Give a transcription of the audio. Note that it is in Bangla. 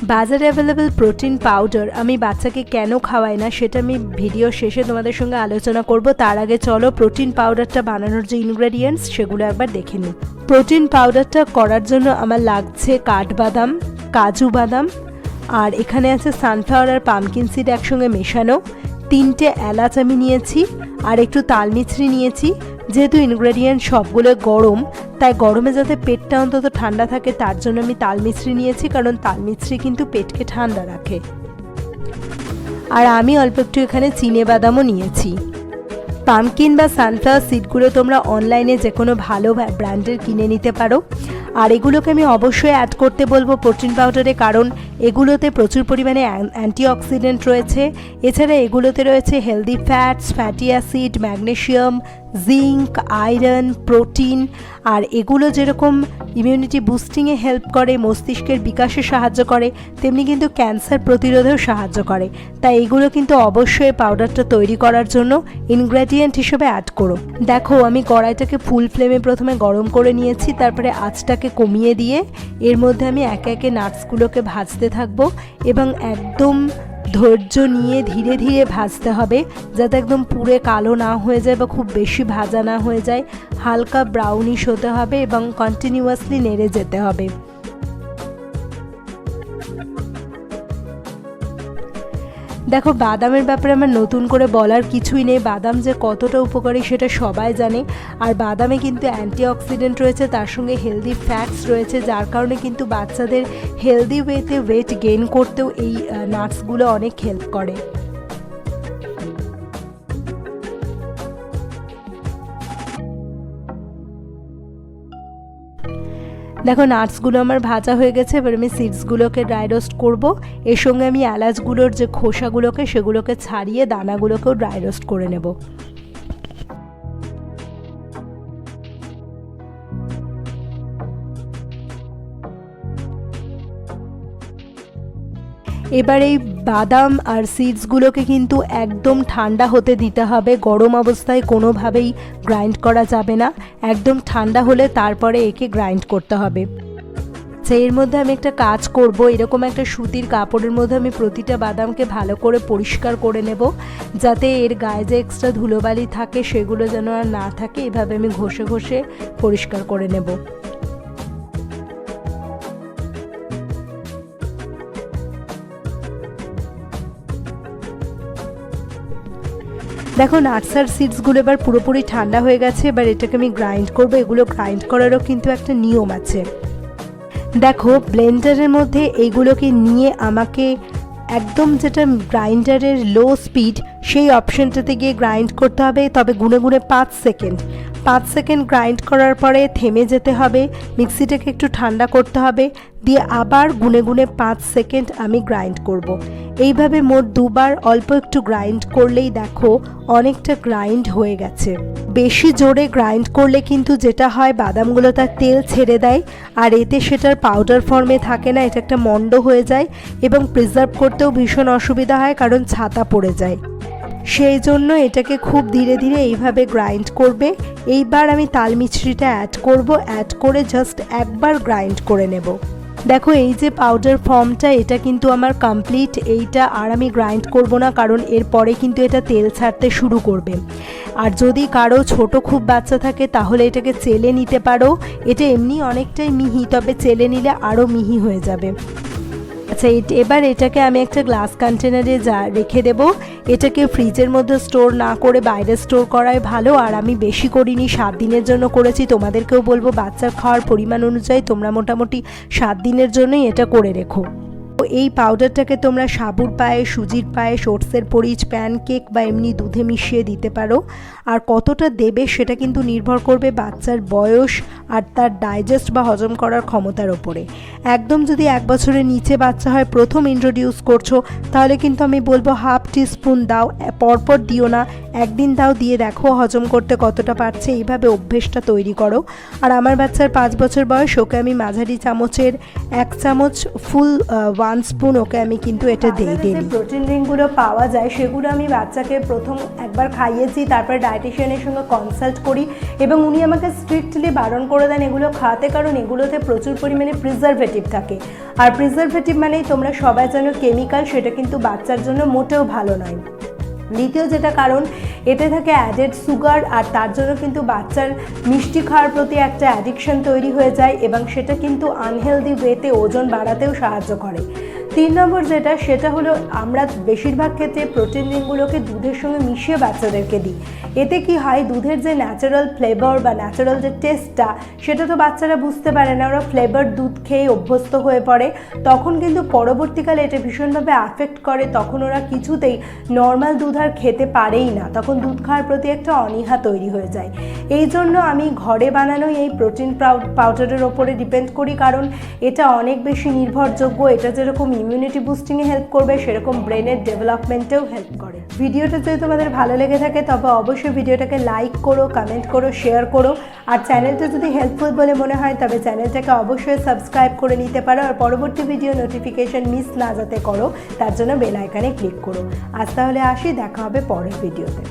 বাজারে অ্যাভেলেবেল প্রোটিন পাউডার আমি বাচ্চাকে কেন খাওয়াই না সেটা আমি ভিডিও শেষে তোমাদের সঙ্গে আলোচনা করব। তার আগে চলো প্রোটিন পাউডারটা বানানোর যে ইনগ্রেডিয়েন্টস সেগুলো একবার দেখে নিই। প্রোটিন পাউডারটা করার জন্য আমার লাগছে কাঠবাদাম, কাজু বাদাম, আর এখানে আছে সানফ্লাওয়ার আর পামকিন সিড একসঙ্গে মেশানো, 3টে এলাচ আমি নিয়েছি, আর একটু তালমিছরি নিয়েছি। যেহেতু ইনগ্রেডিয়েন্ট সবগুলো গরম, তাই গরমে যাতে পেটটা অন্তত ঠান্ডা থাকে তার জন্য আমি তালমিছরি নিয়েছি, কারণ তালমিছরি কিন্তু পেটকে ঠান্ডা রাখে। আর আমি অল্প একটু এখানে চিনেবাদামও নিয়েছি। পামকিন বা সানফ্লাওয়ার সিডগুলো তোমরা অনলাইনে যে কোনো ভালো ব্র্যান্ডের কিনে নিতে পারো। আর এগুলোকে আমি অবশ্যই অ্যাড করতে বলবো প্রোটিন পাউডারে, কারণ এগুলোতে প্রচুর পরিমাণে অ্যান্টিঅক্সিডেন্ট রয়েছে। এছাড়া এগুলোতে রয়েছে healthy fats, fatty acid, magnesium, zinc, iron, protein. আর এগুলো যেরকম ইমিউনিটি বুস্টিংয়ে হেল্প করে, মস্তিষ্কের বিকাশে সাহায্য করে, তেমনি কিন্তু ক্যান্সার প্রতিরোধেও সাহায্য করে। তাই এগুলো কিন্তু অবশ্যই পাউডারটা তৈরি করার জন্য ইনগ্রেডিয়েন্ট হিসেবে অ্যাড করো। দেখো আমি কড়াইটাকে ফুল ফ্লেমে প্রথমে গরম করে নিয়েছি, তারপরে আঁচটাকে কমিয়ে দিয়ে এর মধ্যে আমি একে একে নাটসগুলোকে ভাজতে থাকবো, এবং একদম ধৈর্য নিয়ে ধীরে ধীরে ভাজতে হবে, যাতে একদম পুরো কালো না হয়ে যায় বা খুব বেশি ভাজা না হয়ে যায়। হালকা ব্রাউনিশ হতে হবে এবং কন্টিনিউয়াসলি নেড়ে যেতে হবে। দেখো বাদামের ব্যাপারে আমার নতুন করে বলার কিছুই নেই, বাদাম যে কতটা উপকারী সেটা সবাই জানে। আর বাদামে কিন্তু অ্যান্টিঅক্সিডেন্ট রয়েছে, তার সঙ্গে হেলদি ফ্যাটস রয়েছে, যার কারণে কিন্তু বাচ্চাদের হেলদি ওয়েতে ওয়েট গেইন করতেও এই নাটসগুলো অনেক হেল্প করে। দেখো নাটসগুলো আমার ভাজা হয়ে গেছে, এবার আমি সিডসগুলোকে ড্রাই রোস্ট করব। এর সঙ্গে আমি এলাচগুলোর যে খোসাগুলোকে সেগুলোকে ছাড়িয়ে দানাগুলোকেও ড্রাই রোস্ট করে নেব। এবার এই বাদাম আর সিডসগুলোকে কিন্তু একদম ঠান্ডা হতে দিতে হবে, গরম অবস্থায় কোনোভাবেই গ্রাইন্ড করা যাবে না। একদম ঠান্ডা হলে তারপরে একে গ্রাইন্ড করতে হবে। এর মধ্যে আমি একটা কাজ করব, এরকম একটা সুতির কাপড়ের মধ্যে আমি প্রতিটা বাদামকে ভালো করে পরিষ্কার করে নেব, যাতে এর গায়ে যে এক্সট্রা ধুলোবালি থাকে সেগুলো যেন আর না থাকে। এভাবে আমি ঘষে ঘষে পরিষ্কার করে নেব। দেখো নাটস আর সিডসগুলো এবার পুরোপুরি ঠান্ডা হয়ে গেছে, এবার এটাকে আমি গ্রাইন্ড করব। এগুলো গ্রাইন্ড করারও কিন্তু একটা নিয়ম আছে। দেখো ব্লেন্ডারের মধ্যে এইগুলোকে নিয়ে আমাকে একদম যেটা গ্রাইন্ডারের লো স্পিড সেই অপশানটাতে গিয়ে গ্রাইন্ড করতে হবে, তবে গুনে গুনে 5 সেকেন্ড গ্রাইন্ড করার পরে থেমে যেতে হবে, মিক্সিটাকে একটু ঠান্ডা করতে হবে, দিয়ে আবার গুনে গুনে 5 সেকেন্ড আমি গ্রাইন্ড করব। এইভাবে মোট 2বার অল্প একটু গ্রাইন্ড করলেই দেখো অনেকটা গ্রাইন্ড হয়ে গেছে। বেশি জোরে গ্রাইন্ড করলে কিন্তু যেটা হয় বাদামগুলো তার তেল ছেড়ে দেয়, আর এতে সেটার পাউডার ফর্মে থাকে না, এটা একটা মন্ড হয়ে যায় এবং প্রিজার্ভ করতেও ভীষণ অসুবিধা হয়, কারণ ছাতা পড়ে যায়। সেই জন্য এটাকে খুব ধীরে ধীরে এইভাবে গ্রাইন্ড করবে। এইবার আমি তালমিছরিটা অ্যাড করব, অ্যাড করে জাস্ট একবার গ্রাইন্ড করে নেব। দেখো এই যে পাউডার ফর্মটা এটা কিন্তু আমার কমপ্লিট। এইটা আর আমি গ্রাইন্ড করব না, কারণ এরপরে কিন্তু এটা তেল ছাড়তে শুরু করবে। আর যদি কারো ছোট খুব বাচ্চা থাকে তাহলে এটাকে চেলে নিতে পারো। এটা এমনি অনেকটাই মিহি, তবে চেলে নিলে আরও মিহি হয়ে যাবে। আচ্ছা এবার এটাকে আমি একটা গ্লাস কন্টেনারে রেখে দেব। এটাকে ফ্রিজের মধ্যে স্টোর না করে বাইরে স্টোর করাই ভালো। আর আমি বেশি করিনি, 7 দিনের জন্য করেছি। তোমাদেরকেও বলবো বাচ্চার খাওয়ার পরিমাণ অনুযায়ী তোমরা মোটামুটি 7 দিনের জন্যই এটা করে রেখো। এই পাউডারটাকে তোমরা সাবুর পায়েস, সুজির পায়েস, ওটসের পরিচ, প্যানকেক বা এমনি দুধে মিশিয়ে দিতে পারো। আর কতটা দেবে সেটা কিন্তু নির্ভর করবে বাচ্চার বয়স আর তার ডাইজেস্ট বা হজম করার ক্ষমতার ওপরে। একদম যদি 1 বছরের নিচে বাচ্চা হয়, প্রথম ইন্ট্রোডিউস করছো, তাহলে কিন্তু আমি বলবো 1/2 টিস্পুন দাও, পরপর দিও না, একদিন দাও, দিয়ে দেখো হজম করতে কতটা পারছে। এইভাবে অভ্যেসটা তৈরি করো। আর আমার বাচ্চার 5 বছর বয়স, ওকে আমি মাঝারি চামচের 1 চামচ ফুল 1 স্পুন ওকে আমি কিন্তু এটা দিয়ে দিই। প্রোটিন ড্রিঙ্কগুলো পাওয়া যায় সেগুলো আমি বাচ্চাকে প্রথম একবার খাইয়েছি, তারপর ডায়েটিশিয়ানের সঙ্গে কনসাল্ট করি এবং উনি আমাকে স্ট্রিক্টলি বারণ করে দেন এগুলো খাওয়াতে, কারণ এগুলোতে প্রচুর পরিমাণে প্রিজারভেটিভ থাকে। আর প্রিজারভেটিভ মানেই তোমরা সবাই জানো কেমিক্যাল, সেটা কিন্তু বাচ্চার জন্য মোটেও ভালো নয়। দ্বিতীয় যেটা কারণ, এতে থাকে অ্যাডেড সুগার, আর তার জন্য কিন্তু বাচ্চার মিষ্টি খাওয়ার প্রতি একটা অ্যাডিকশন তৈরি হয়ে যায় এবং সেটা কিন্তু আনহেলদি ওয়েতে ওজন বাড়াতেও সাহায্য করে। 3 নম্বর যেটা, সেটা হলো আমরা বেশিরভাগ ক্ষেত্রে প্রোটিন ড্রিঙ্কগুলোকে দুধের সঙ্গে মিশিয়ে বাচ্চাদেরকে দিই। এতে কি হয়, দুধের যে ন্যাচারাল ফ্লেভার বা ন্যাচারাল যে টেস্টটা, সেটা তো বাচ্চারা বুঝতে পারে না, ওরা ফ্লেভার দুধ খেয়ে অভ্যস্ত হয়ে পড়ে। তখন কিন্তু পরবর্তীকালে এটা ভীষণভাবে আফেক্ট করে, তখন ওরা কিছুতেই নর্মাল দুধ আর খেতে পারেই না, তখন দুধ খাওয়ার প্রতি একটা অনীহা তৈরি হয়ে যায়। এই জন্য আমি ঘরে বানানোই এই প্রোটিন পাউডারের ওপরে ডিপেন্ড করি, কারণ এটা অনেক বেশি নির্ভরযোগ্য। এটা যেরকম ইমিউনিটি বুস্টিংয়ে হেল্প করবে, সেরকম ব্রেনের ডেভেলপমেন্টেও হেল্প করে। ভিডিওটা যদি তোমাদের ভালো লেগে থাকে তবে অবশ্যই ভিডিওটাকে লাইক করো, কমেন্ট করো, শেয়ার করো। আর চ্যানেলটা যদি হেল্পফুল বলে মনে হয় তবে চ্যানেলটাকে অবশ্যই সাবস্ক্রাইব করে নিতে পারো, আর পরবর্তী ভিডিও নোটিফিকেশন মিস না যাতে করো তার জন্য বেল আইকনে ক্লিক করো। আজ তাহলে আসি, দেখা হবে পরের ভিডিওতে।